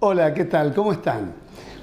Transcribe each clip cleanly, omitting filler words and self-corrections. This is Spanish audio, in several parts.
Hola, ¿qué tal? ¿Cómo están?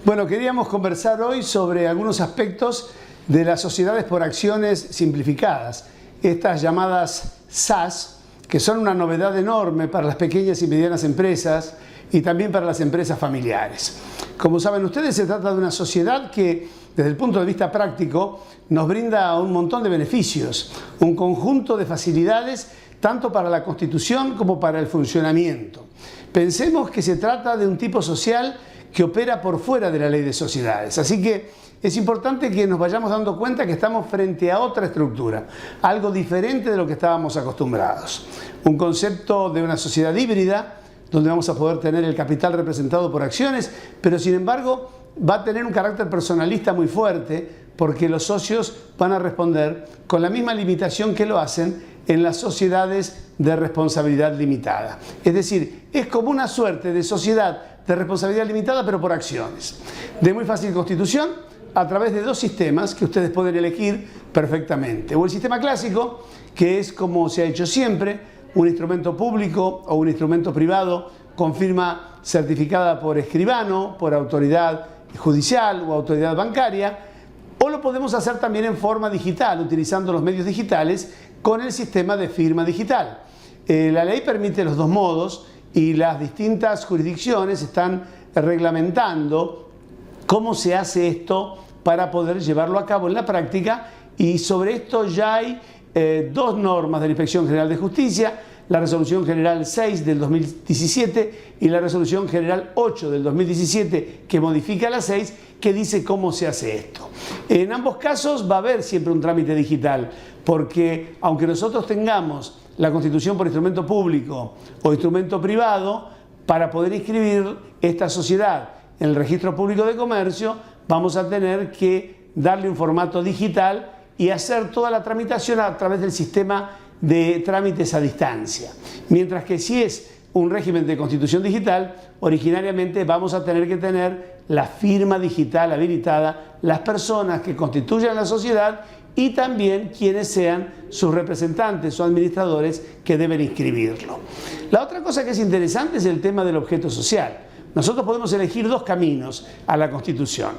Bueno, queríamos conversar hoy sobre algunos aspectos de las sociedades por acciones simplificadas, estas llamadas SAS, que son una novedad enorme para las pequeñas y medianas empresas y también para las empresas familiares. Como saben ustedes, se trata de una sociedad que, desde el punto de vista práctico, nos brinda un montón de beneficios, un conjunto de facilidades tanto para la constitución como para el funcionamiento. Pensemos que se trata de un tipo social que opera por fuera de la ley de sociedades, así que es importante que nos vayamos dando cuenta que estamos frente a otra estructura, algo diferente de lo que estábamos acostumbrados. Un concepto de una sociedad híbrida, donde vamos a poder tener el capital representado por acciones, pero sin embargo va a tener un carácter personalista muy fuerte, porque los socios van a responder con la misma limitación que lo hacen en las sociedades de responsabilidad limitada. Es decir, es como una suerte de sociedad de responsabilidad limitada, pero por acciones. De muy fácil constitución, a través de dos sistemas que ustedes pueden elegir perfectamente. O el sistema clásico, que es como se ha hecho siempre, un instrumento público o un instrumento privado con firma certificada por escribano, por autoridad judicial o autoridad bancaria, o lo podemos hacer también en forma digital, utilizando los medios digitales con el sistema de firma digital. La ley permite los dos modos y las distintas jurisdicciones están reglamentando cómo se hace esto para poder llevarlo a cabo en la práctica, y sobre esto ya hay dos normas de la Inspección General de Justicia, la Resolución General 6 del 2017 y la Resolución General 8 del 2017, que modifica la 6, que dice cómo se hace esto. En ambos casos va a haber siempre un trámite digital, porque aunque nosotros tengamos la constitución por instrumento público o instrumento privado, para poder inscribir esta sociedad en el Registro Público de Comercio, vamos a tener que darle un formato digital y hacer toda la tramitación a través del sistema de trámites a distancia. Mientras que si es un régimen de constitución digital, originariamente vamos a tener que tener la firma digital habilitada, las personas que constituyan la sociedad y también quienes sean sus representantes o administradores que deben inscribirlo. La otra cosa que es interesante es el tema del objeto social. Nosotros podemos elegir dos caminos a la Constitución.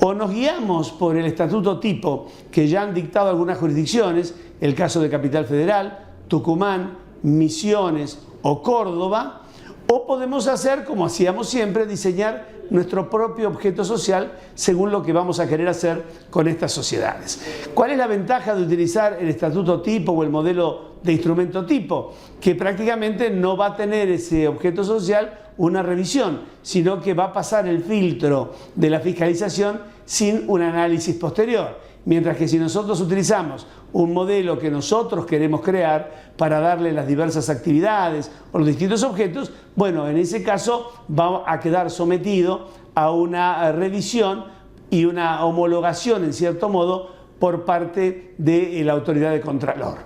O nos guiamos por el estatuto tipo que ya han dictado algunas jurisdicciones, el caso de Capital Federal, Tucumán, Misiones o Córdoba, o podemos hacer, como hacíamos siempre, diseñar nuestro propio objeto social según lo que vamos a querer hacer con estas sociedades. ¿Cuál es la ventaja de utilizar el estatuto tipo o el modelo de instrumento tipo? Que prácticamente no va a tener ese objeto social una revisión, sino que va a pasar el filtro de la fiscalización sin un análisis posterior. Mientras que si nosotros utilizamos un modelo que nosotros queremos crear para darle las diversas actividades o los distintos objetos, bueno, en ese caso va a quedar sometido a una revisión y una homologación, en cierto modo, por parte de la autoridad de Contralor.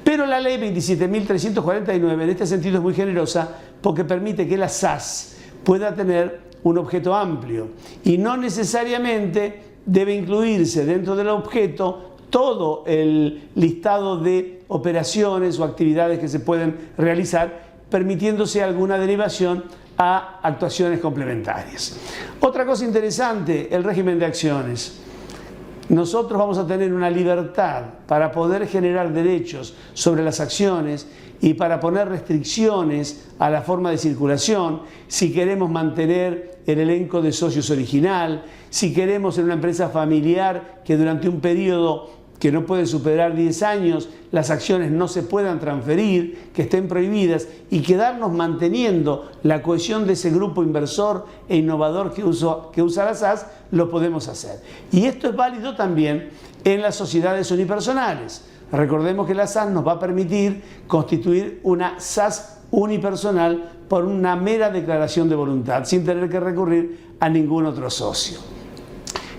Pero la ley 27.349 en este sentido es muy generosa, porque permite que la SAS pueda tener un objeto amplio y no necesariamente debe incluirse dentro del objeto todo el listado de operaciones o actividades que se pueden realizar, permitiéndose alguna derivación a actuaciones complementarias. Otra cosa interesante, el régimen de acciones. Nosotros vamos a tener una libertad para poder generar derechos sobre las acciones y para poner restricciones a la forma de circulación, si queremos mantener el elenco de socios original, si queremos en una empresa familiar que durante un periodo que no puede superar 10 años, las acciones no se puedan transferir, que estén prohibidas, y quedarnos manteniendo la cohesión de ese grupo inversor e innovador que usa la SAS, lo podemos hacer. Y esto es válido también en las sociedades unipersonales. Recordemos que la SAS nos va a permitir constituir una SAS unipersonal por una mera declaración de voluntad, sin tener que recurrir a ningún otro socio.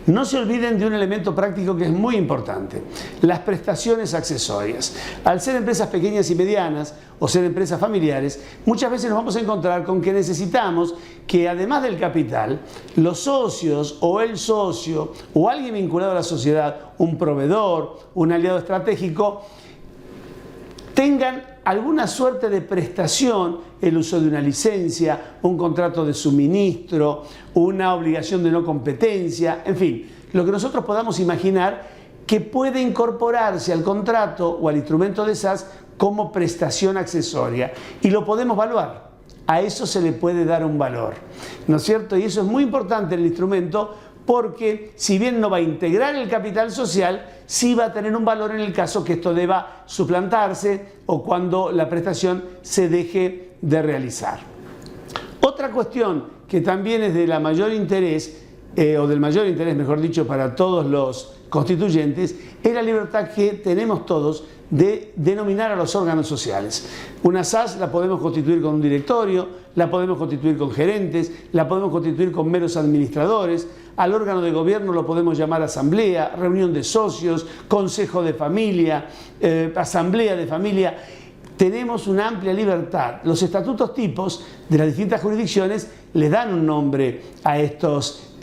No se olviden de un elemento práctico que es muy importante: las prestaciones accesorias. Al ser empresas pequeñas y medianas o ser empresas familiares, muchas veces nos vamos a encontrar con que necesitamos que, además del capital, los socios o el socio o alguien vinculado a la sociedad, un proveedor, un aliado estratégico, tengan alguna suerte de prestación, el uso de una licencia, un contrato de suministro, una obligación de no competencia, en fin, lo que nosotros podamos imaginar que puede incorporarse al contrato o al instrumento de SAS como prestación accesoria y lo podemos evaluar. A eso se le puede dar un valor, ¿no es cierto? Y eso es muy importante en el instrumento porque si bien no va a integrar el capital social, sí va a tener un valor en el caso que esto deba suplantarse o cuando la prestación se deje de realizar. Otra cuestión que también es de la mayor interés, o del mayor interés, mejor dicho, para todos los constituyentes, es la libertad que tenemos todos de denominar a los órganos sociales. Una SAS la podemos constituir con un directorio, la podemos constituir con gerentes, la podemos constituir con meros administradores, al órgano de gobierno lo podemos llamar asamblea, reunión de socios, consejo de familia, asamblea de familia. Tenemos una amplia libertad. Los estatutos tipos de las distintas jurisdicciones le dan un nombre a estos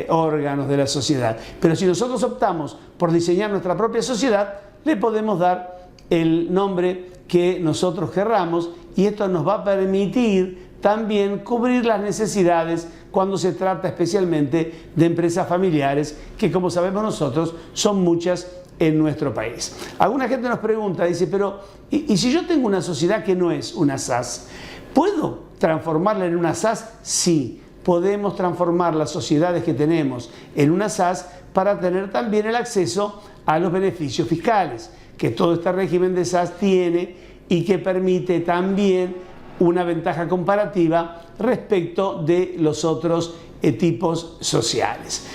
órganos de la sociedad. Pero si nosotros optamos por diseñar nuestra propia sociedad, le podemos dar el nombre que nosotros querramos y esto nos va a permitir también cubrir las necesidades cuando se trata especialmente de empresas familiares, que como sabemos nosotros son muchas en nuestro país. Alguna gente nos pregunta, dice, pero ¿y si yo tengo una sociedad que no es una SAS? ¿Puedo transformarla en una SAS? Sí, podemos transformar las sociedades que tenemos en una SAS para tener también el acceso a los beneficios fiscales que todo este régimen de SAS tiene y que permite también una ventaja comparativa respecto de los otros tipos sociales.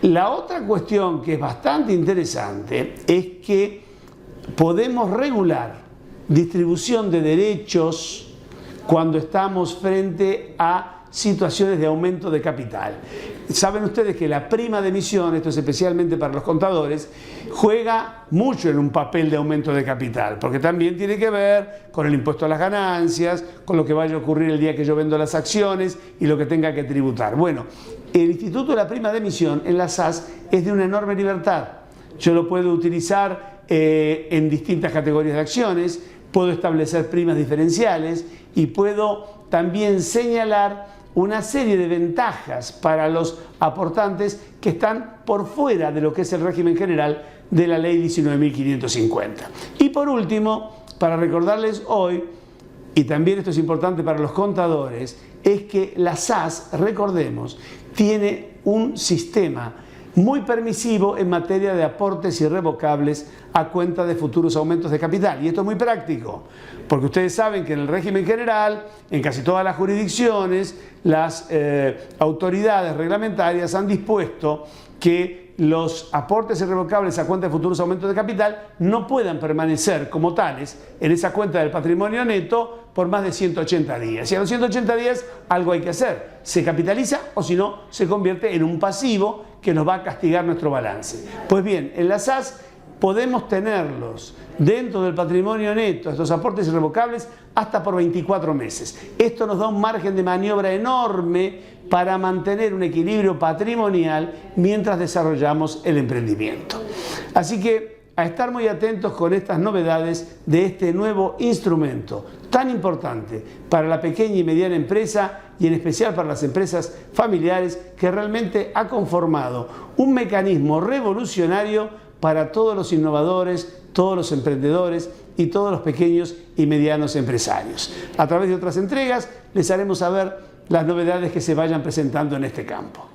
La otra cuestión que es bastante interesante es que podemos regular distribución de derechos cuando estamos frente a situaciones de aumento de capital. Saben ustedes que la prima de emisión, esto es especialmente para los contadores, juega mucho en un papel de aumento de capital, porque también tiene que ver con el impuesto a las ganancias, con lo que vaya a ocurrir el día que yo vendo las acciones y lo que tenga que tributar. Bueno, el instituto de la prima de emisión en la SAS es de una enorme libertad. Yo lo puedo utilizar en distintas categorías de acciones, puedo establecer primas diferenciales y puedo también señalar una serie de ventajas para los aportantes que están por fuera de lo que es el régimen general de la ley 19.550. Y por último, para recordarles hoy, y también esto es importante para los contadores, es que la SAS, recordemos, tiene un sistema muy permisivo en materia de aportes irrevocables a cuenta de futuros aumentos de capital. Y esto es muy práctico, porque ustedes saben que en el régimen general, en casi todas las jurisdicciones, las autoridades reglamentarias han dispuesto que los aportes irrevocables a cuenta de futuros aumentos de capital no puedan permanecer como tales en esa cuenta del patrimonio neto por más de 180 días. Y a los 180 días algo hay que hacer. Se capitaliza o si no se convierte en un pasivo que nos va a castigar nuestro balance. Pues bien, en la SAS podemos tenerlos dentro del patrimonio neto, estos aportes irrevocables, hasta por 24 meses. Esto nos da un margen de maniobra enorme para mantener un equilibrio patrimonial mientras desarrollamos el emprendimiento. Así que a estar muy atentos con estas novedades de este nuevo instrumento tan importante para la pequeña y mediana empresa y en especial para las empresas familiares, que realmente ha conformado un mecanismo revolucionario para todos los innovadores, todos los emprendedores y todos los pequeños y medianos empresarios. A través de otras entregas les haremos saber las novedades que se vayan presentando en este campo.